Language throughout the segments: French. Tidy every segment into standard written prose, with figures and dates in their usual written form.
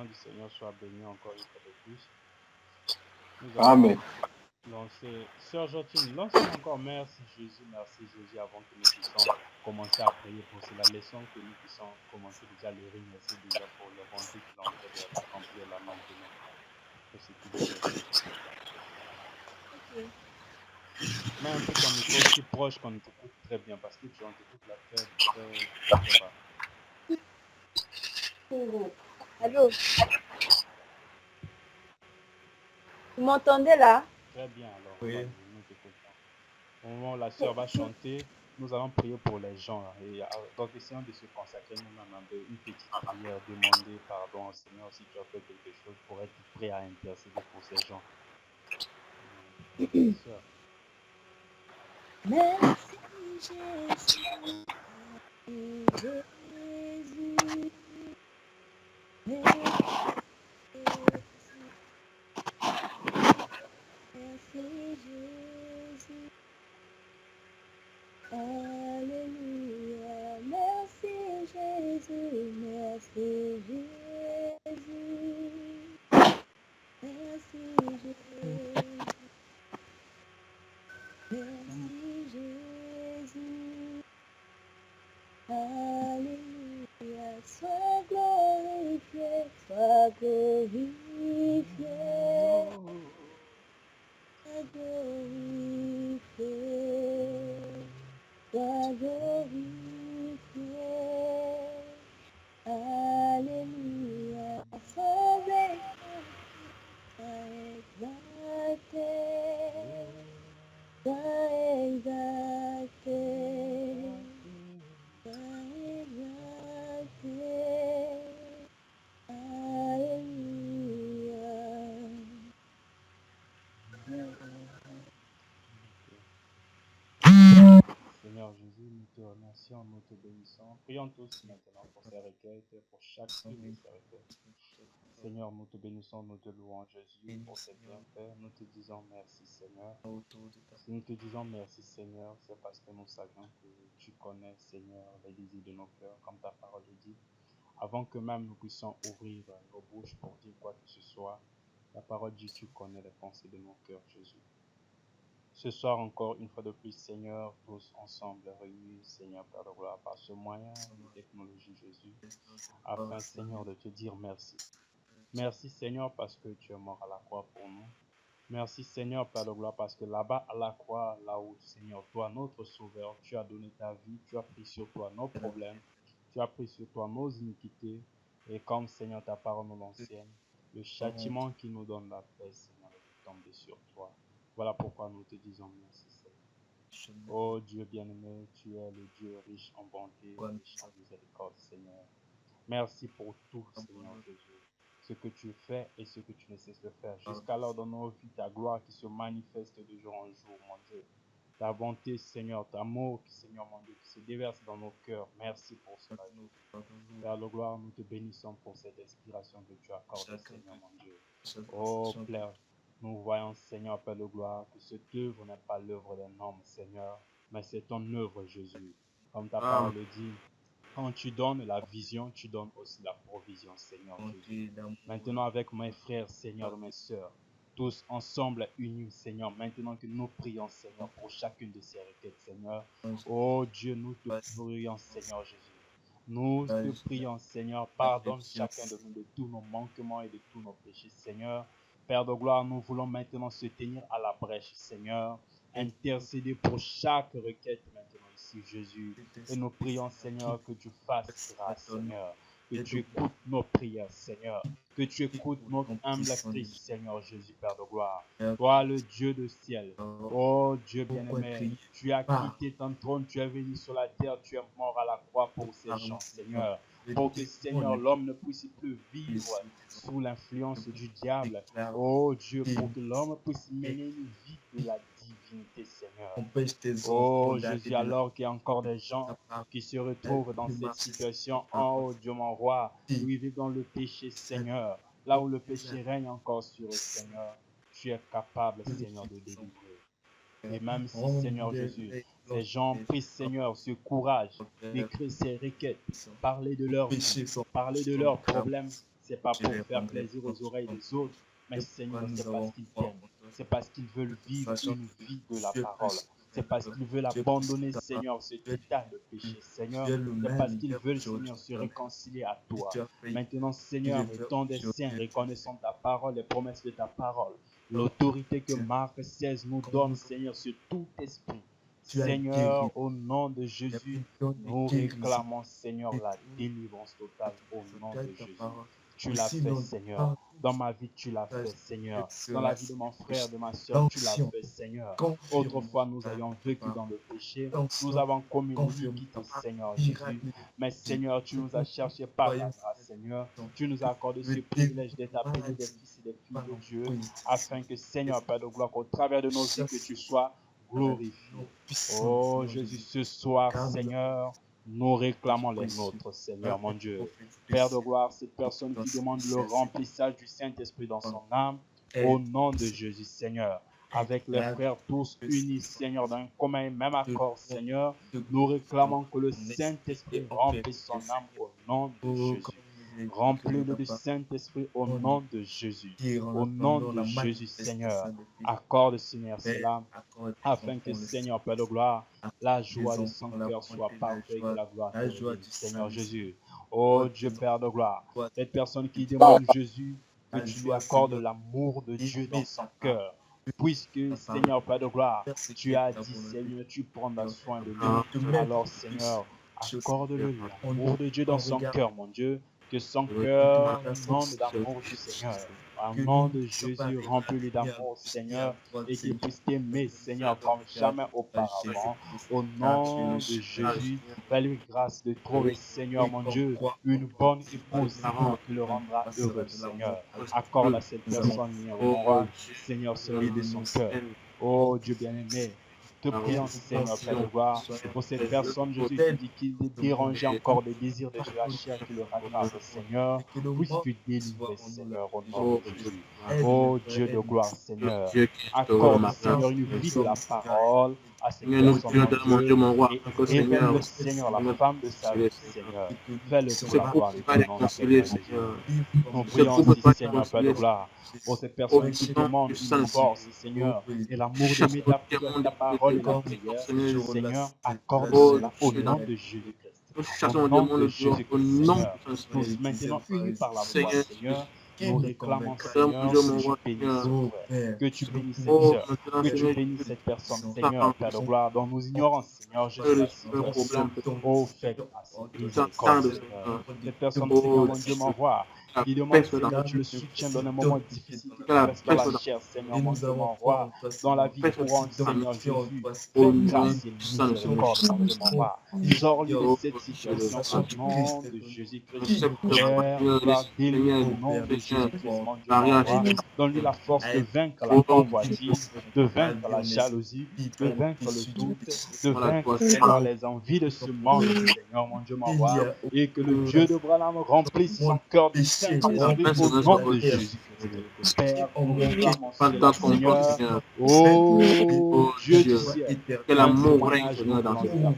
nom du Seigneur soit béni encore une fois de plus. Nous Amen. allons lancer. Sœur Jotine, lancez encore merci Jésus avant que nous puissions commencer à prier pour cela. Laissons que nous puissions commencer déjà le remercier déjà pour les bontés qu'il est en train d'accomplir là maintenant. Pour ce qu'il fait. Ok. Mets un peu ton micro aussi proche qu'on t'écoute très bien parce que tu en t'écoutes là très bas. Allô? Vous m'entendez là? Très bien, alors, Oui. nous t'écoutons. Au moment où la sœur va chanter, nous allons prier pour les gens. Et donc, essayons de se consacrer nous-mêmes un peu, une petite prière, demander pardon au Seigneur si tu as fait quelque chose pour être prêt à intercéder pour ces gens. Sœur. Merci Jésus. Jésus. Merci Jésus. Alléluia. Merci Jésus. Merci Jésus. Merci Jésus. Merci Jésus. Alléluia. Sois glorifié. Sois glorifié. Sois glorifié. Sois glorifié. Alléluia. Sauvé. Sois exalté. Sois exalté. Sois exalté. Alléluia. Seigneur Jésus, nous te remercions, nous te bénissons. Prions tous maintenant pour ces requêtes, pour chacune de ces requêtes. Seigneur, nous te bénissons, nous te louons Jésus pour tes bienfaits. Nous te disons merci Seigneur. Si nous te disons merci Seigneur, c'est parce que nous savions que tu connais Seigneur les désirs de nos cœurs, comme ta parole le dit. Avant que même nous puissions ouvrir nos bouches pour dire quoi que ce soit, la parole dit tu connais les pensées de nos cœurs Jésus. Ce soir encore, une fois de plus, Seigneur, tous ensemble réunis, Seigneur, Père de gloire, par ce moyen de technologie, Jésus, afin, Seigneur, de te dire merci. Merci, Seigneur, parce que tu es mort à la croix pour nous. Merci, Seigneur, Père de gloire, parce que là-bas, à la croix, là-haut, Seigneur, toi, notre Sauveur, tu as donné ta vie, tu as pris sur toi nos problèmes, tu as pris sur toi nos iniquités, et comme, Seigneur, ta parole nous l'enseigne, le châtiment qui nous donne la paix, Seigneur, est tombé sur toi. Voilà pourquoi nous te disons merci, Seigneur. Oh Dieu bien-aimé, tu es le Dieu riche en bonté, riche en miséricorde, Seigneur. Merci pour tout, Seigneur Jésus. Ce que tu fais et ce que tu ne cesses de faire. Jusqu'alors dans nos vies, ta gloire qui se manifeste de jour en jour, mon Dieu. Ta bonté, Seigneur, ta amour, Seigneur, mon Dieu, qui se déverse dans nos cœurs. Merci pour cela, Jésus. Père de gloire, nous te bénissons pour cette inspiration que tu accordes, Seigneur, mon Dieu. Oh, Père, nous voyons, Seigneur, Père de gloire, que cette œuvre n'est pas l'œuvre d'un homme, Seigneur, mais c'est ton œuvre, Jésus. Comme ta parole le dit, quand tu donnes la vision, tu donnes aussi la provision, Seigneur Jésus. Maintenant, avec mes frères, Seigneur, mes sœurs, tous ensemble unis, Seigneur, maintenant que nous prions, Seigneur, pour chacune de ces requêtes, Seigneur. Oh Dieu, nous te prions, Seigneur Jésus. Nous te prions, Seigneur, pardonne chacun de nous de tous nos manquements et de tous nos péchés, Seigneur. Père de gloire, nous voulons maintenant se tenir à la brèche, Seigneur. Intercéder pour chaque requête maintenant ici, Jésus. Et nous prions, Seigneur, que tu fasses grâce, Seigneur. Que tu écoutes nos prières, Seigneur. Que tu écoutes notre humble cri, Seigneur Jésus, Père de gloire. Toi, le Dieu du ciel. Oh Dieu bien-aimé, tu as quitté ton trône, tu es venu sur la terre, tu es mort à la croix pour ces gens, Seigneur. Pour que, Seigneur, l'homme ne puisse plus vivre sous l'influence du diable. Oh Dieu, pour que l'homme puisse mener une vie de la divinité, Seigneur. Oh Jésus, alors qu'il y a encore des gens qui se retrouvent dans cette situation, oh Dieu mon roi, où ils vivent dans le péché, Seigneur. Là où le péché règne encore sur eux, Seigneur, tu es capable, Seigneur, de délivrer. Et même si, Seigneur Jésus, ces gens prient, Seigneur, ce courage d'écrire ces requêtes, parler de leur vie, parler de leurs problèmes, c'est pas pour faire plaisir aux oreilles des autres, mais Seigneur, c'est parce qu'ils t'aiment. C'est parce qu'ils veulent vivre une vie de la parole. C'est parce qu'ils veulent abandonner, Seigneur, ce titan de péché. Seigneur, c'est parce qu'ils veulent, Seigneur, se réconcilier à toi. Maintenant, Seigneur, étant des saints, reconnaissant ta parole, les promesses de ta parole, l'autorité que Marc 16 nous donne, Seigneur, sur tout esprit. Seigneur, au nom de Jésus, nous réclamons, Seigneur, la délivrance totale au nom de Jésus. Tu l'as fait, Seigneur. Dans ma vie, tu l'as fait, Seigneur. Dans la vie de mon frère, de ma soeur, tu l'as fait, Seigneur. Autrefois, nous avions vécu dans le péché. Nous avons commis l'iniquité, Seigneur Jésus. Mais, Seigneur, tu nous as cherchés par la grâce, Seigneur. Tu nous as accordé ce privilège d'être appelés des fils et des filles de Dieu, afin que, Seigneur, Père de gloire, qu'au travers de nos vies, que tu sois glorifié. Oh Jésus, ce soir, Seigneur, nous réclamons les nôtres, Seigneur, mon Dieu. Père de gloire, cette personne qui demande le remplissage du Saint-Esprit dans son âme, au nom de Jésus, Seigneur, avec les frères tous unis, Seigneur, dans un commun et même accord, Seigneur, nous réclamons que le Saint-Esprit remplisse son âme au nom de Jésus. Remplis-le du Saint-Esprit au nom de Jésus. Au nom de Jésus, Seigneur, accorde, Seigneur, cela, afin que, Seigneur, Père de gloire, la joie de son cœur soit parfaite et que la gloire te revienne, Seigneur Jésus. Oh Dieu, Père de gloire, cette personne qui demande, Jésus, que tu lui accordes l'amour de Dieu dans son cœur. Puisque, Seigneur, Père de gloire, tu as dit, Seigneur, tu prendras soin de lui. Alors, Seigneur, accorde-le l'amour de Dieu dans son cœur, mon Dieu. Que son cœur inonde d'amour du Seigneur. Au nom de Jésus, remplis-le d'amour, Seigneur, et qu'il puisse t'aimer, Seigneur, comme jamais auparavant. Au nom de Jésus, fais-lui grâce de trouver, Seigneur, mon Dieu, une bonne épouse qui le rendra heureux, Seigneur. Accorde à cette personne, mon roi, Seigneur, celui de son cœur. Oh Dieu bien-aimé, te prions, Seigneur, Père de gloire, pour cette personne, Jésus, qui dit qu'il est dérangé encore des désirs de la chair qui le rattrape, Seigneur. Puisses-tu délivrer, Seigneur, au nom de Jésus. Oh Dieu de gloire, Seigneur, accorde, Seigneur, une vie de la parole à cette personne, mon Dieu, et révèle le Seigneur, la femme de sa vie, Seigneur. Fais-le pour la gloire de ton nom, Seigneur Jésus. Nous prions aussi, Seigneur, Père de gloire, pour cette personne qui demande une force, Seigneur, et l'amour d'aimer ta parole et la prière, Seigneur, accorde cela au nom de Jésus-Christ. Au nom de Jésus-Christ, Seigneur, nous maintenant unis par la foi, Seigneur, nous réclamons, Seigneur, que tu bénisses cette sœur, que tu bénisses cette personne, Seigneur, Père de gloire, dont nous ignorons, Seigneur, Jésus, la situation. Oh, fais grâce, miséricorde, Seigneur. Cette personne, Seigneur, mon Dieu, m'envoie. Il demande, Seigneur, que tu le soutiens dans un moment difficile, qui traverse dans la chair, Seigneur, mon Dieu, m'envoie. Dans la vie courante, Seigneur Jésus, fais grâce et miséricorde, mon Dieu, m'envoie. Sors-lui de cette situation au nom de Jésus-Christ. Père, gloire, délivre au nom de Jésus-Christ, mon Dieu, m'envoie. Donne-lui la force de vaincre la convoitise, de vaincre la jalousie, de vaincre le doute, de vaincre, Seigneur, les envies de ce monde, Seigneur, mon Dieu, m'envoie. Et que le Dieu de Branham remplisse son cœur de Saint-Esprit au nom de Jésus-Christ. Père, nous réclamons cela, Seigneur. Oh Dieu du ciel, que l'amour règne dans ce monde.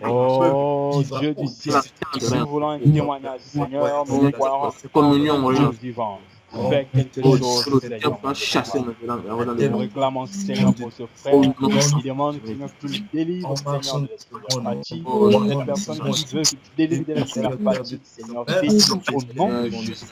Oh Dieu du ciel, nous voulons un témoignage, Seigneur, nous croyons en Dieu vivant. Fais quelque chose, Seigneur. Nous réclamons, Seigneur, pour ce frère qui demande, Seigneur, que tu le délivres, Seigneur, de l'esprit apathique. Cette personne qui veut que tu délivres de l'esprit apathique, Seigneur, délivre au nom de Jésus.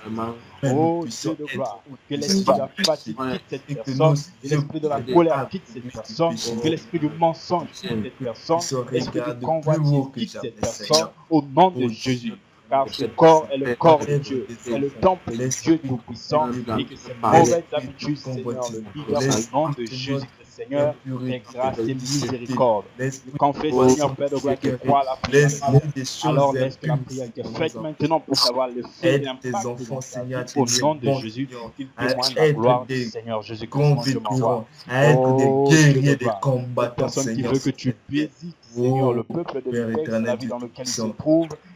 Oh Dieu de gloire, que l'esprit de la fatigue quitte cette personne, que l'esprit de la colère quitte cette personne, que l'esprit du mensonge quitte cette personne, l'esprit de convoitise quitte cette personne, au nom de Jésus. Car ce corps est le corps de Dieu, est le temple de Dieu Tout-Puissant, et que ces mauvaises habitudes, Seigneur, le libère au nom de Jésus-Christ, Seigneur, tes grâces et miséricorde. Quand fait, Seigneur, Père de gloire, qui croit à la prière, alors laisse que la prière qui est faite maintenant pour savoir le fait et l'impact au nom de Jésus, qu'il témoigne la gloire du Seigneur Jésus-Christ, mon Dieu, m'envoie. Oh, Dieu de gloire, cette personne qui veut que tu visites, Seigneur, le peuple de Dieu, la vie dans laquelle il se trouve,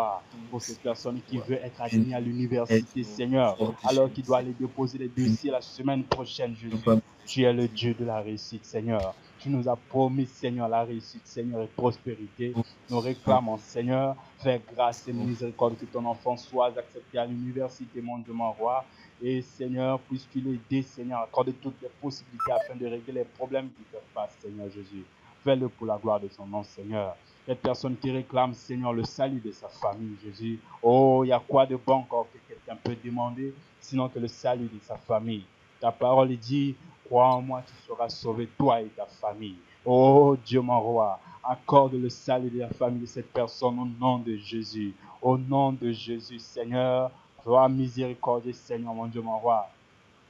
roi, pour cette personne qui veut être admise à l'université, Seigneur, alors qu'il doit aller déposer les dossiers la semaine prochaine, Jésus. Tu es le Dieu de la réussite, Seigneur. Tu nous as promis, Seigneur, la réussite, Seigneur, et prospérité. Nous réclamons, Seigneur, fais grâce et miséricorde que ton enfant soit accepté à l'université, mon Dieu, mon roi. Et Seigneur, puisses-tu l'aider, Seigneur, accorde toutes les possibilités afin de régler les problèmes qui te passent, Seigneur Jésus. Fais-le pour la gloire de ton nom, Seigneur. Cette personne qui réclame, Seigneur, le salut de sa famille, Jésus. Oh, il y a quoi de bon encore que quelqu'un peut demander, sinon que le salut de sa famille. Ta parole dit, crois en moi, tu seras sauvé, toi et ta famille. Oh Dieu, mon roi, accorde le salut de la famille de cette personne au nom de Jésus. Au nom de Jésus, Seigneur, sois miséricordieux, Seigneur, mon Dieu, mon roi.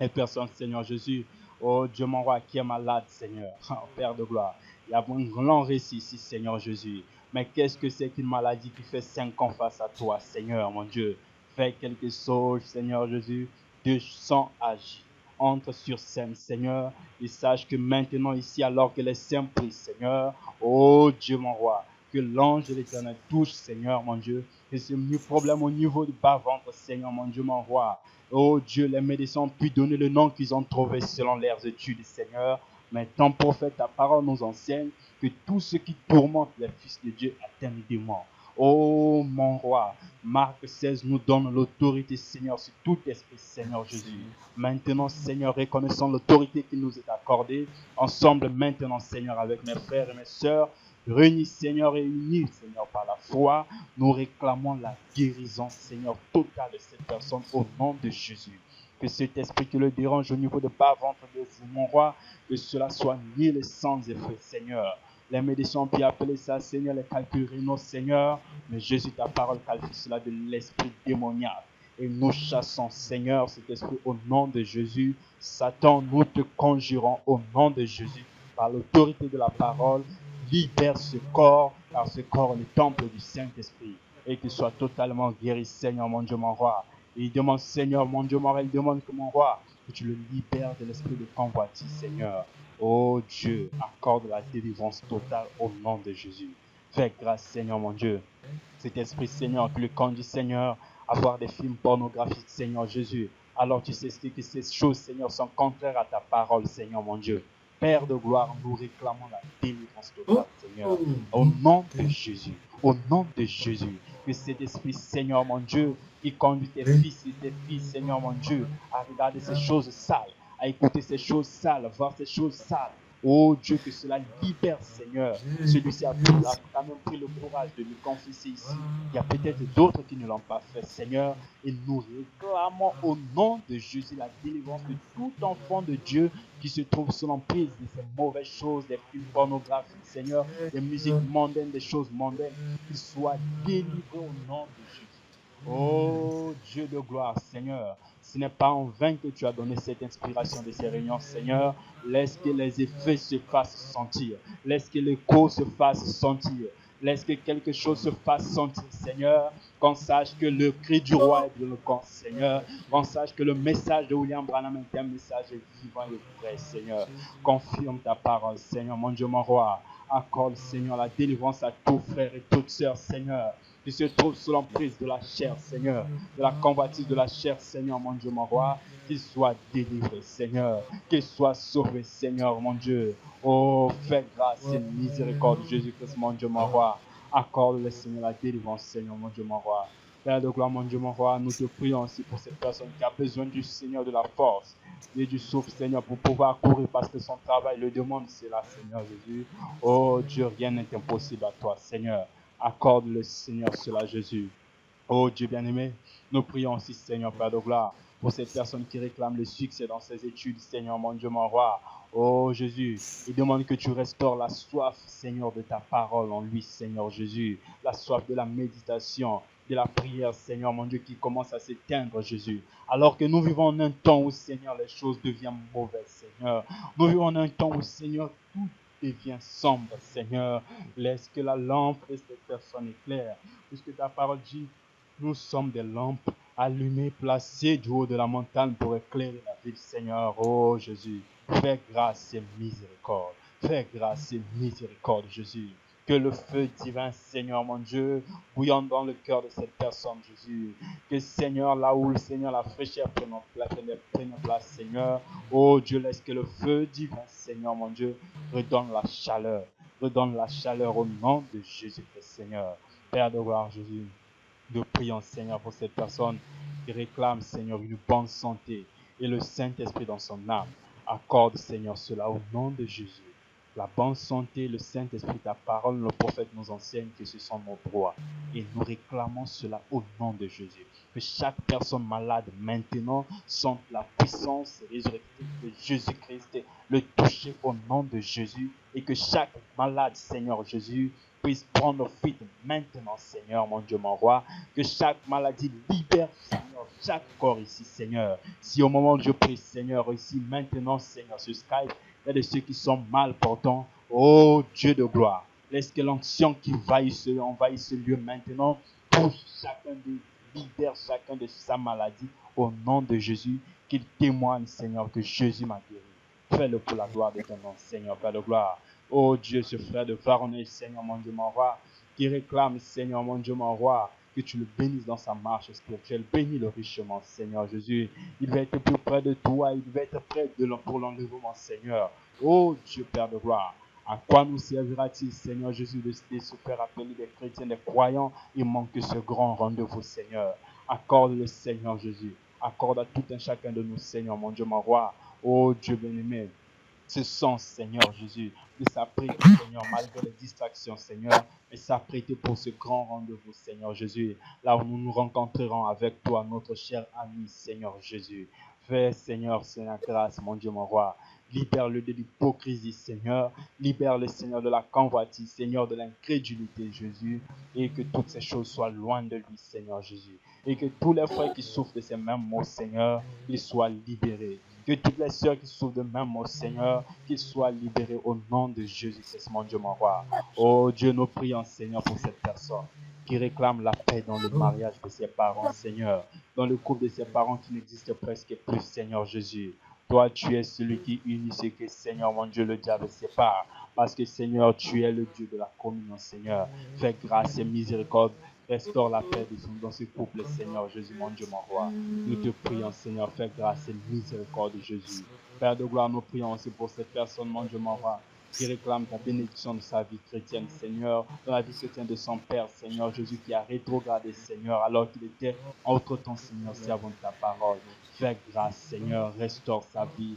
Et personne, Seigneur Jésus, oh Dieu, mon roi, qui est malade, Seigneur, Père de gloire. Il y a un grand récit ici, Seigneur Jésus. Mais qu'est-ce que c'est qu'une maladie qui fait 5 ans face à toi, Seigneur, mon Dieu? Fais quelque chose, Seigneur Jésus. descends, agis. Entre sur scène, Seigneur, et sache que maintenant, ici, alors que les saints prient, Seigneur, oh Dieu, mon roi, que l'ange de l'Éternel touche, Seigneur, mon Dieu, que ce problème au niveau du bas-ventre, Seigneur, mon Dieu, mon roi, oh Dieu, les médecins ont pu donner le nom qu'ils ont trouvé selon leurs études, Seigneur, mais ton prophète, ta parole nous enseigne que tout ce qui tourmente les fils de Dieu atteint le démon. Oh mon roi, Marc 16 nous donne l'autorité, Seigneur, sur tout esprit, Seigneur Jésus. Maintenant, Seigneur, reconnaissons l'autorité qui nous est accordée. Ensemble, maintenant, Seigneur, avec mes frères et mes sœurs, réunis, Seigneur, et unis, Seigneur, par la foi, nous réclamons la guérison, Seigneur, totale de cette personne au nom de Jésus. Que cet esprit qui le dérange au niveau de bas-ventre de mon roi, que cela soit nul sans effet, Seigneur. Les médecins ont pu appeler ça, Seigneur, les calculs rénaux, Seigneur. Mais Jésus, ta parole qualifie cela de l'esprit démoniaque. Et nous chassons, Seigneur, cet esprit au nom de Jésus. Satan, nous te conjurons au nom de Jésus. Par l'autorité de la parole, libère ce corps, car ce corps est le temple du Saint-Esprit. Et qu'il soit totalement guéri, Seigneur, mon Dieu, mon roi. Et il demande, Seigneur, mon Dieu, mon roi, il demande que mon roi, que tu le libères de l'esprit de convoitise, Seigneur. Oh Dieu, accorde la délivrance totale au nom de Jésus. Fais grâce, Seigneur, mon Dieu. Cet esprit, Seigneur, qui le conduit, Seigneur, à voir des films pornographiques, Seigneur Jésus. Alors tu sais que ces choses, Seigneur, sont contraires à ta parole, Seigneur, mon Dieu. Père de gloire, nous réclamons la délivrance totale, Seigneur. Au nom de Jésus. Au nom de Jésus. Que cet esprit, Seigneur, mon Dieu, qui conduit tes fils et tes filles, Seigneur, mon Dieu, à regarder ces choses sales, à écouter ces choses sales, voir ces choses sales. Oh Dieu, que cela libère, Seigneur. Celui-ci a quand même pris le courage de nous confesser ici. Il y a peut-être d'autres qui ne l'ont pas fait, Seigneur. Et nous réclamons au nom de Jésus la délivrance de tout enfant de Dieu qui se trouve sous l'emprise de ces mauvaises choses, des films pornographiques, Seigneur, des musiques mondaines, des choses mondaines. Qu'ils soient délivrés au nom de Jésus. Oh Dieu de gloire, Seigneur, ce n'est pas en vain que tu as donné cette inspiration de ces réunions, Seigneur. Laisse que les effets se fassent sentir. Laisse que l'écho se fasse sentir. Laisse que quelque chose se fasse sentir, Seigneur. Qu'on sache que le cri du roi est de le corps, Seigneur. Qu'on sache que le message de William Branham est un message vivant et vrai, Seigneur. Confirme ta parole, Seigneur, mon Dieu, mon roi. Accorde, Seigneur, la délivrance à tous frères et toutes sœurs, Seigneur, qui se trouvent sous l'emprise de la chair, Seigneur, de la convoitise de la chair, Seigneur, mon Dieu, mon roi, qu'ils soient délivrés, Seigneur, qu'ils soient sauvés, Seigneur, mon Dieu. Oh, fais grâce et miséricorde, Jésus-Christ, mon Dieu, mon roi. Accorde-le, Seigneur, la délivrance, Seigneur, mon Dieu, mon roi. Père de gloire, mon Dieu, mon roi, nous te prions aussi pour cette personne qui a besoin du Seigneur de la force et du souffle, Seigneur, pour pouvoir courir parce que son travail le demande, c'est là, Seigneur Jésus. Oh Dieu, rien n'est impossible à toi, Seigneur. Accorde le Seigneur cela, Jésus. Oh Dieu bien-aimé, nous prions aussi, Seigneur, Père de gloire, pour cette personne qui réclame le succès dans ses études, Seigneur, mon Dieu, mon roi. Oh Jésus, il demande que tu restaures la soif, Seigneur, de ta parole en lui, Seigneur Jésus. La soif de la méditation, de la prière, Seigneur, mon Dieu, qui commence à s'éteindre, Jésus. Alors que nous vivons en un temps où, Seigneur, les choses deviennent mauvaises, Seigneur. Nous vivons en un temps où, Seigneur, tout devient sombre, Seigneur. Laisse que la lampe de cette personne éclaire, puisque ta parole dit, nous sommes des lampes allumées, placées du haut de la montagne pour éclairer la ville, Seigneur. Oh Jésus, fais grâce et miséricorde. Fais grâce et miséricorde, Jésus. Que le feu divin, Seigneur, mon Dieu, bouillonne dans le cœur de cette personne, Jésus. Que, Seigneur, là où, Seigneur, la fraîcheur prenne place, Seigneur. Oh Dieu, laisse que le feu divin, Seigneur, mon Dieu, redonne la chaleur. Redonne la chaleur au nom de Jésus-Christ, Seigneur. Père de gloire, Jésus. Nous prions, Seigneur, pour cette personne qui réclame, Seigneur, une bonne santé et le Saint-Esprit dans son âme. Accorde, Seigneur, cela au nom de Jésus. La bonne santé, le Saint-Esprit, ta parole, le prophète nous enseigne que ce sont nos droits. Et nous réclamons cela au nom de Jésus. Que chaque personne malade maintenant sente la puissance résurrective de Jésus-Christ, le toucher au nom de Jésus. Et que chaque malade, Seigneur Jésus, puisse prendre fuite maintenant, Seigneur, mon Dieu, mon roi. Que chaque maladie libère, Seigneur, chaque corps ici, Seigneur. Si au moment où je prie, Seigneur, ici, maintenant, Seigneur, sur Skype, il y a de ceux qui sont mal portants. Oh Dieu de gloire, laisse que l'onction qui envahisse ce lieu maintenant touche chacun libère chacun de sa maladie au nom de Jésus, qu'il témoigne, Seigneur, que Jésus m'a guéri. Fais-le pour la gloire de ton nom, Seigneur, Père de gloire. Oh Dieu, ce frère de Varonnet, Seigneur, mon Dieu, mon roi, qui réclame, Seigneur, mon Dieu, mon roi, que tu le bénisses dans sa marche spirituelle. Bénis-le richement, Seigneur Jésus. Il va être plus près de toi, il va être près pour l'enlèvement, Seigneur. Oh Dieu, Père de gloire. À quoi nous servira-t-il, Seigneur Jésus, de se faire appeler des chrétiens, des croyants? Il manque ce grand rendez-vous, Seigneur. Accorde-le, Seigneur Jésus. Accorde à tout un chacun de nous, Seigneur, mon Dieu, mon roi. Oh Dieu bien-aimé, ce sens, Seigneur Jésus, de s'apprêter, Seigneur, malgré les distractions, Seigneur, mais s'apprêter pour ce grand rendez-vous, Seigneur Jésus, là où nous nous rencontrerons avec toi, notre cher ami, Seigneur Jésus. Fais, Seigneur, grâce, mon Dieu, mon roi. Libère-le de l'hypocrisie, Seigneur. Libère-le, Seigneur, de la convoitise, Seigneur, de l'incrédulité, Jésus. Et que toutes ces choses soient loin de lui, Seigneur Jésus. Et que tous les frères qui souffrent de ces mêmes maux, Seigneur, ils soient libérés. Que toutes les sœurs qui souffrent de mêmes maux, Seigneur, qu'ils soient libérés au nom de Jésus-Christ, mon Dieu, mon roi. Oh Dieu, nous prions, Seigneur, pour cette personne qui réclame la paix dans le mariage de ses parents, Seigneur, dans le couple de ses parents qui n'existe presque plus, Seigneur Jésus. Toi, tu es celui qui unit ce que, Seigneur, mon Dieu, le diable sépare. Parce que, Seigneur, tu es le Dieu de la communion, Seigneur. Fais grâce et miséricorde. Restaure la paix dans ce couple, Seigneur Jésus, mon Dieu, mon roi. Nous te prions, Seigneur, fais grâce et miséricorde, Jésus. Père de gloire, nous prions aussi pour cette personne, mon Dieu, mon roi, qui réclame ta bénédiction de sa vie chrétienne, Seigneur, dans la vie chrétienne de son Père, Seigneur Jésus, qui a rétrogradé, Seigneur, alors qu'il était entre-temps, Seigneur, servant de ta parole. Fais grâce, Seigneur, restaure sa vie.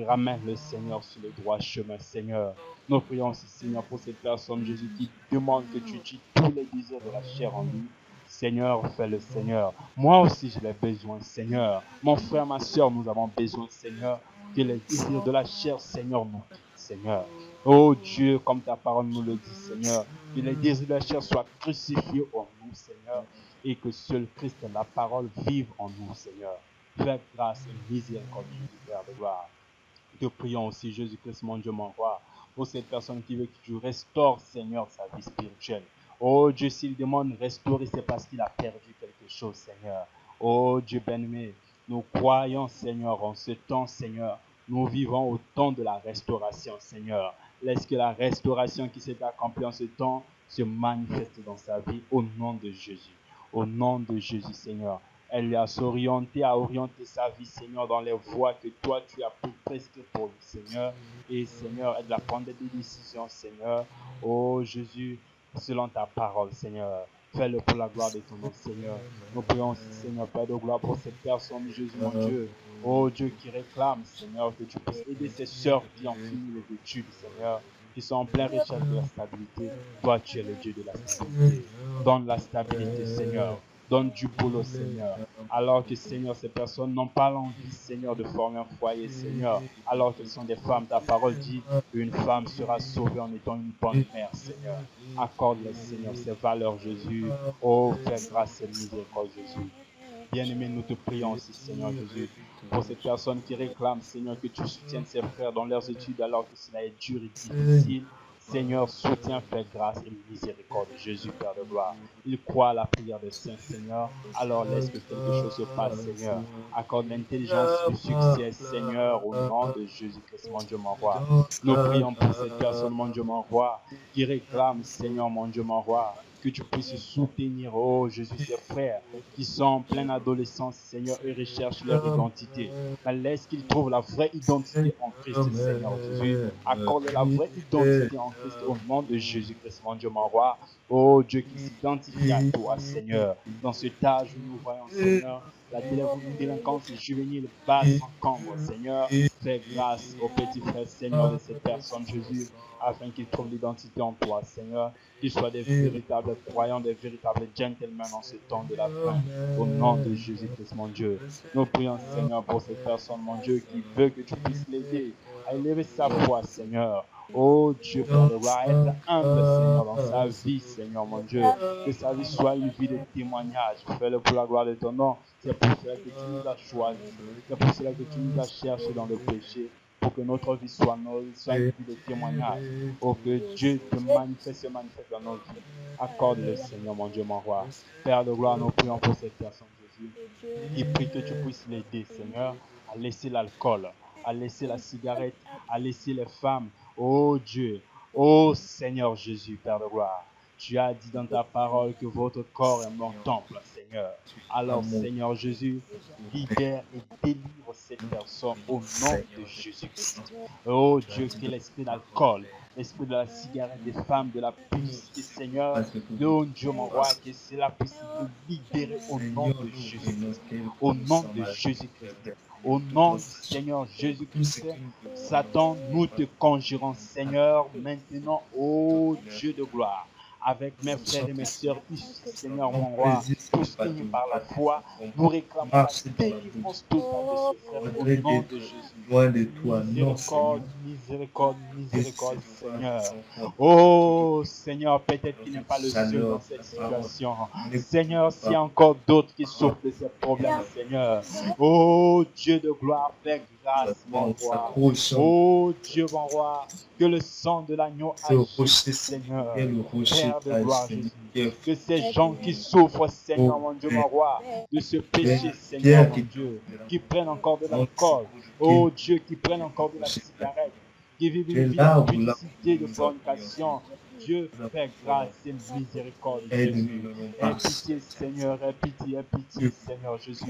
Ramène le Seigneur sur le droit chemin, Seigneur. Nous prions aussi, Seigneur, pour cette personne, Jésus, qui demande que tu tues tous les désirs de la chair en lui. Seigneur, fais-le, Seigneur. Moi aussi, j'ai besoin, Seigneur. Mon frère, ma soeur, nous avons besoin, Seigneur, que les désirs de la chair, Seigneur, nous quittent, Seigneur. Oh Dieu, comme ta parole nous le dit, Seigneur, que les désirs de la chair soient crucifiés en nous, Seigneur, et que seul Christ, la parole, vive en nous, Seigneur. Fais grâce et miséricorde, Père de gloire. Te prions aussi, Jésus-Christ, mon Dieu, mon roi, pour cette personne qui veut que tu restaures, Seigneur, sa vie spirituelle. Oh Dieu, s'il demande restaurer, c'est parce qu'il a perdu quelque chose, Seigneur. Oh Dieu bien-aimé, nous croyons, Seigneur, en ce temps, Seigneur. Nous vivons au temps de la restauration, Seigneur. Laisse que la restauration qui s'est accomplie en ce temps se manifeste dans sa vie au nom de Jésus. Au nom de Jésus, Seigneur. Elle a s'orienter, à orienter sa vie, Seigneur, dans les voies que toi, tu as prescrites pour lui, Seigneur. Et, Seigneur, elle va prendre des décisions, Seigneur. Oh, Jésus, selon ta parole, Seigneur. Fais-le pour la gloire de ton nom, Seigneur. Nous prions aussi, Seigneur, Père de gloire, pour cette personne, Jésus, mon Dieu. Oh, Dieu, qui réclame, Seigneur, que tu puisses aider ses sœurs qui ont fini les études, Seigneur, qui sont en pleine recherche de la stabilité. Toi, tu es le Dieu de la stabilité. Donne la stabilité, Seigneur. Donne du boulot, Seigneur. Alors que, Seigneur, ces personnes n'ont pas l'envie, Seigneur, de former un foyer, Seigneur. Alors qu'elles sont des femmes, ta parole dit qu'une femme sera sauvée en étant une bonne mère, Seigneur. Accorde-les, Seigneur, ces valeurs, Jésus. Oh, fais grâce et miséricorde, Jésus. Bien-aimé, nous te prions aussi, Seigneur Jésus, pour cette personne qui réclame, Seigneur, que tu soutiennes ses frères dans leurs études alors que cela est dur et difficile. Seigneur, soutiens, fais grâce et miséricorde. Jésus, Père de gloire. Il croit à la prière des saints, Seigneur. Alors laisse que quelque chose se passe, Seigneur. Accorde l'intelligence, le succès, Seigneur, au nom de Jésus-Christ, mon Dieu, mon roi. Nous prions pour cette personne, mon Dieu, mon roi, qui réclame, Seigneur, mon Dieu, mon roi, que tu puisses soutenir, oh Jésus, ses frères qui sont en pleine adolescence, Seigneur, et recherchent leur identité. Mais laisse qu'ils trouvent la vraie identité en Christ, Seigneur Jésus. Accorde la vraie identité en Christ au nom de Jésus-Christ, mon Dieu, mon roi. Oh Dieu, qui s'identifie à toi, Seigneur. Dans cet âge où nous voyons, Seigneur, la délinquance juvénile bat son cambre, Seigneur. Fais grâce aux petits frères, Seigneur, de cette personne, Jésus, afin qu'ils trouvent l'identité en toi, Seigneur. Qu'ils soient des véritables croyants, des véritables gentlemen en ce temps de la fin. Au nom de Jésus-Christ, mon Dieu. Nous prions, Seigneur, pour cette personne, mon Dieu, qui veut que tu puisses l'aider à élever sa foi, Seigneur. Oh Dieu, Père de gloire, être humble, Seigneur, dans sa vie, Seigneur, mon Dieu. Que sa vie soit une vie de témoignage. Fais-le pour la gloire de ton nom. C'est pour cela que tu nous as choisis. C'est pour cela que tu nous as cherchés dans le péché. pour que notre vie soit une vie de témoignage. Oh, que Dieu te manifeste dans nos vies. Accorde-le, Seigneur, mon Dieu, mon roi. Père de gloire, nous prions pour cette personne, Jésus, qui prie que tu puisses l'aider, Seigneur, à laisser l'alcool, à laisser la cigarette, à laisser les femmes. Oh Dieu, oh Seigneur Jésus, Père de gloire. Tu as dit dans ta parole que votre corps est mon temple, Seigneur. Alors, Seigneur Jésus, libère et délivre cette personne au nom de Jésus-Christ. Oh Dieu, que l'esprit d'alcool, l'esprit de la cigarette, des femmes, de la publicité, Seigneur, de Dieu, mon roi, que cela puisse te libérer au nom de Jésus-Christ. Au nom de Jésus-Christ. Au nom du Seigneur Jésus-Christ, Satan, nous te conjurons, Seigneur, maintenant, ô Dieu de gloire, avec mes frères et mes sœurs ici, Seigneur mon roi, tous unis par la foi, nous réclamons la délivrance totale de ce frère au nom de Jésus. Loin de toi, non, Miséricorde, miséricorde, miséricorde, Seigneur. Oh Seigneur, peut-être qu'il n'est pas le seul dans cette situation. Seigneur, s'il y a encore d'autres qui souffrent de ces problèmes, Seigneur. Oh Dieu de gloire, fais grâce, mon roi. Oh Dieu, mon roi, que le sang de l'agneau agisse, Seigneur. Père de gloire, Jésus. Que ces gens qui souffrent, Seigneur, mon Dieu, mon roi, de ce péché, Seigneur, mon Dieu, qui prennent encore de l'alcool, oh Dieu, qui prennent encore de la cigarette, qui vivent une vie de publicité, de fornication. Dieu, fais grâce et miséricorde, Jésus. Aie pitié, Seigneur, aie pitié, Seigneur Jésus.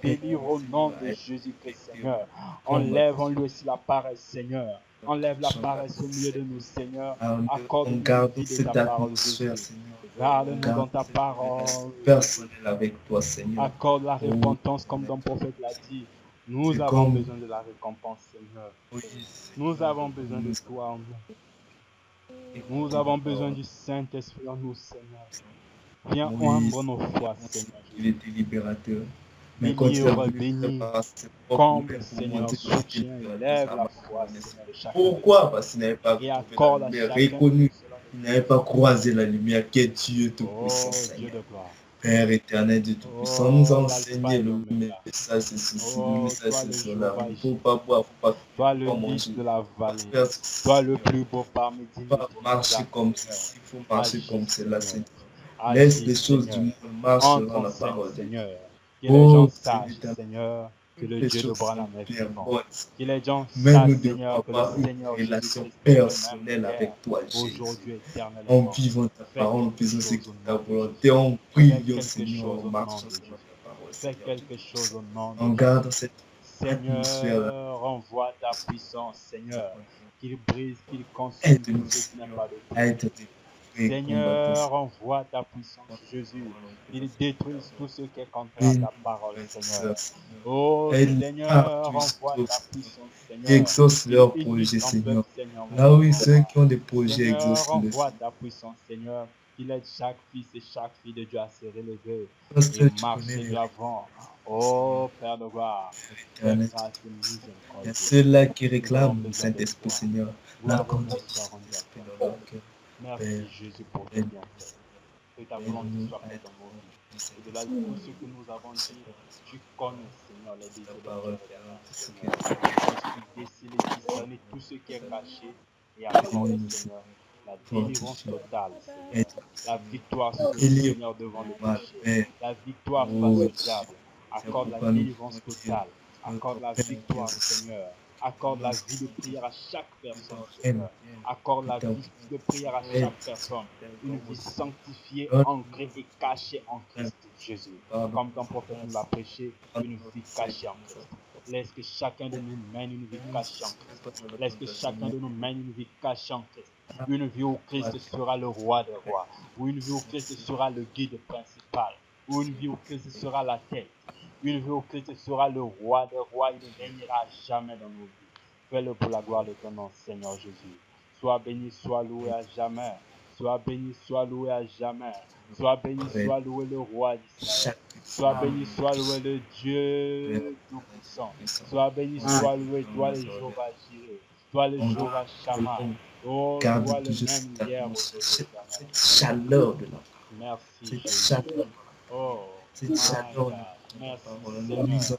Délivre au nom de Jésus-Christ, Seigneur. Enlève en lui aussi la paresse, Seigneur. Enlève la paresse au milieu de nous, Seigneur. Accorde-nous une vie de ta parole, Jésus. Garde-nous dans ta parole. Personnel avec toi, Seigneur. Accorde la repentance comme ton prophète l'a dit. Nous avons besoin de la récompense, Seigneur. Nous avons besoin de toi en nous. Nous avons besoin du Saint-Esprit en nous, Seigneur. Viens oindre nos foi, Seigneur. Il était libérateur. Délivre, bénis, comble, Seigneur, soutien, lève la foi, Seigneur, de chacun. Pourquoi? Parce qu'il n'avait pas et accorde à chacun reconnu, il n'avait pas croisé la lumière qui est Dieu Tout-Puissant, Oh, Dieu Seigneur. de gloire. Père éternel Dieu Tout-Puissant, Oh, nous a l'alpha enseigné et le l'oméga. message, c'est ceci, Oh, le message, toi c'est le cela. Jéhovah Il ne faut pas boire, il ne faut Toi le pas lys manger. de la vallée. Faire Toi le plus beau parmi Il dix faut mille pas marcher comme Seigneur. ceci, il faut marcher Agis, comme cela, Seigneur. Seigneur. Laisse Agis, les choses du Seigneur. monde, marche Entre selon en la scène, parole de Dieu. Seigneur. Que les gens Oh, sachent, Seigneur, Seigneur, que le les Dieu de choses Branham sont est bien vivant. bonnes. Que les gens Mais sachent, nous devons Seigneur, que le avoir une Seigneur relation Jésus-Christ est le même personnelle hier, avec toi, Jésus. aujourd'hui, En éternellement. vivant ta Fais parole, en quelque faisant ce chose qui au est ta nom de volonté, Jésus. en Fais priant, quelque Seigneur, chose en au nom marchant de sur Jésus. ta parole, Fais Seigneur. quelque chose au nom de En Jésus. gardant cette atmosphère-là, Seigneur, envoie ta puissance, Seigneur, qu'il brise, qu'il consume tout aide-nous, ce qui n'est Seigneur, pas de à toi. être des combattants. Seigneur, envoie ta puissance, Jésus, qu'il détruise tout ce qui est contraire à Bénis, ta parole, frères et Seigneur. sœurs. Oh Aide Seigneur, partout, envoie ta puissance, ils Seigneur, exaucent qu'il leurs unisse projets, ton Seigneur. peuple, Seigneur, mon Là Dieu, oui, mon ceux roi. qui ont des projets Seigneur, exaucent-le. envoie ta puissance, Seigneur, qu'il aide chaque fils et chaque fille de Dieu à se relever Parce et que tu connais marcher les de l'avant. Oh Père de gloire, fais éternels. grâce et Il y miséricorde. a ceux-là qui Nous avons réclament le besoin de Saint-Esprit, toi. Seigneur. Gloire La et honneur conduite du soient rendues à Saint-Esprit toi. dans leur cœur. Merci Père, Jésus pour tes bienfaits. Que ta volonté aide-nous soit à faite être dans nos vies. du Au-delà de Saint-Esprit. tout ce que nous avons dit, tu connais, Seigneur, les désirs Ta de parole, cœur éternel, ce qui Seigneur. est Tu puisses déceler, discerner tout ce qui est caché et accorder, nous, Seigneur, la délivrance fortifié. totale, Seigneur. Aide, La victoire sur le délivre, Seigneur devant le ma péché. Père. La victoire face Oh, au diable. c'est Accorde la pourquoi nous délivrance pouvons dire, totale. Accorde la Père, victoire, Seigneur. Accorde la vie de prière à chaque personne, aime, Seigneur. Accorde la ta vie de prière à chaque personne. Une vie sanctifiée, ancrée et cachée en Christ Jésus. Comme ton prophète nous l'a prêché, une vie cachée en Christ. Laisse que chacun de nous mène une vie cachée en Christ. Laisse que chacun de nous mène une vie cachée en Christ. Une vie où Christ sera le roi des rois. Ou une vie où Christ sera le guide principal. Ou une vie où Christ sera la tête. Une vie où Christ sera le roi des rois. Il ne régnera jamais dans nos vies. Fais-le pour la gloire de ton nom, Seigneur Jésus. Sois béni, sois loué à jamais. Sois béni, sois loué à jamais. Sois béni, sois loué le roi d'Israël. Sois béni, sois loué le Dieu tout-puissant. Sois béni, sois loué, toi le Jéhovah Jireh. Toi le Jéhovah Shammah. Oh, toi garde le toujours même cette hier, atmosphère, aujourd'hui, cette chaleur de la Merci, cette Jésus. chaleur, Oh, cette my chaleur de God. la Merci, parole. Nous Seigneur. lisons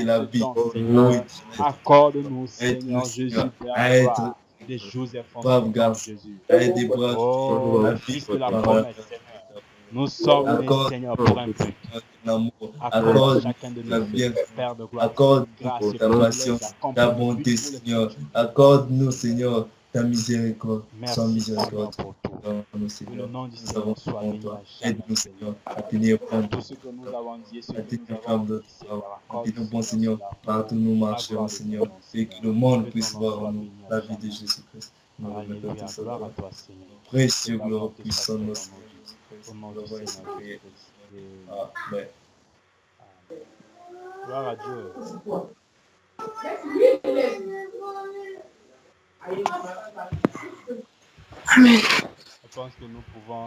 et la vie. Seigneur. Accorde-nous, Seigneur Aide-nous, Jésus, Seigneur, Père à de être gloire, des Joseph en brave ce temps, garçon, Jésus. à être des braves Oh, à Fils vivre de la ta parole. promesse, Seigneur. Nous sommes nés, Accorde, Seigneur, pour un but. Seigneur, ton amour. Accorde à Accorde chacun de ta nos fils, bienfaisance. Père de gloire, Accorde grâce et ta privilèges patience, ta d'accomplir le but bonté, pour le Seigneur. futur. Accorde-nous, Seigneur, ta miséricorde. Sois Merci, Seigneur, miséricorde pour tout. dans nous, Que Seigneur. le nom du Nous avons Seigneur soit en béni toi. à jamais, Aide-nous, Seigneur. Seigneur, à tenir Pour bon. tout ce que nous avons dit et ce À que nous tenir avons ferme de dit, ta Seigneur, parole. accorde, Tenir bon, Seigneur, Seigneur, cela partout pour nous la marcherons, gloire de ton Seigneur, nom, et que Seigneur. le monde Que ton puisse nom voir en soit nous béni à la vie de jamais. Jésus-Christ. Nous remettons Alléluia, tout ça gloire à devant toi, toi. Seigneur. Que Précieux, ta glorieux, volonté soit puissant, faite notre dans nos Seigneur vies. Jésus-Christ. Au nom Nous du avons ainsi Seigneur prié. Jésus-Christ. Amen. Amen. Amen. Gloire à Dieu. Amen. Je pense que nous pouvons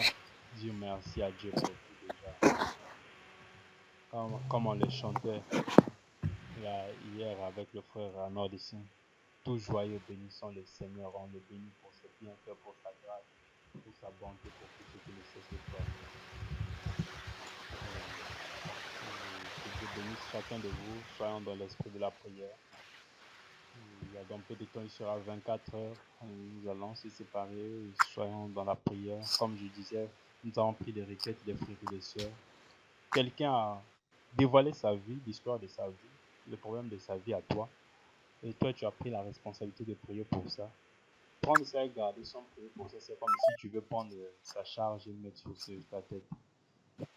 dire merci à Dieu pour tout déjà. Comme on le chantait là, hier avec le frère Arnaud ici. Tout joyeux bénissons le Seigneur, on le bénit pour ses bienfaits, pour sa grâce, pour sa bonté, pour tout ce qu'il ne cesse de faire. Que Dieu bénisse chacun de vous, soyons dans l'esprit de la prière. Il y a donc peu de temps, il sera 24 heures. Nous allons se séparer, soyons dans la prière. Comme je disais, nous avons pris des requêtes des frères et des sœurs. Quelqu'un a dévoilé sa vie, l'histoire de sa vie, le problème de sa vie à toi. Et toi, tu as pris la responsabilité de prier pour ça. Prendre ça et garder sans prier pour ça, c'est comme si tu veux prendre sa charge et le mettre sur ta tête.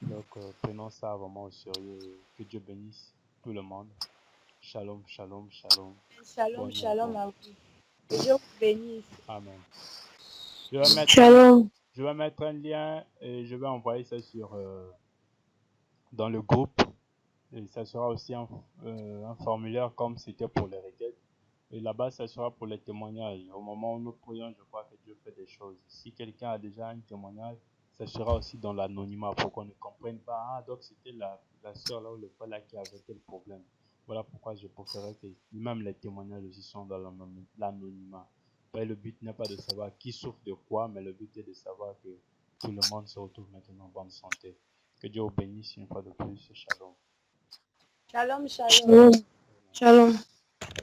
Donc, prenons ça vraiment au sérieux. Que Dieu bénisse tout le monde. Shalom, shalom, shalom. Shalom, Bonne nuit à shalom vous. à vous. Que Dieu vous bénisse. Amen. Je vais mettre Shalom. un lien et je vais envoyer ça dans le groupe. Et ça sera aussi un formulaire comme c'était pour les requêtes. Et là-bas, ça sera pour les témoignages. Au moment où nous prions, je crois que Dieu fait des choses. Si quelqu'un a déjà un témoignage, ça sera aussi dans l'anonymat pour qu'on ne comprenne pas. Ah, donc c'était la soeur là ou le frère là qui avait tel problème. Voilà pourquoi je préférais que même les témoignages aussi sont dans l'anonymat. Le but n'est pas de savoir qui souffre de quoi, mais le but est de savoir que tout le monde se retrouve maintenant en bonne santé. Que Dieu vous bénisse une fois de plus. Shalom. Shalom, shalom. Shalom.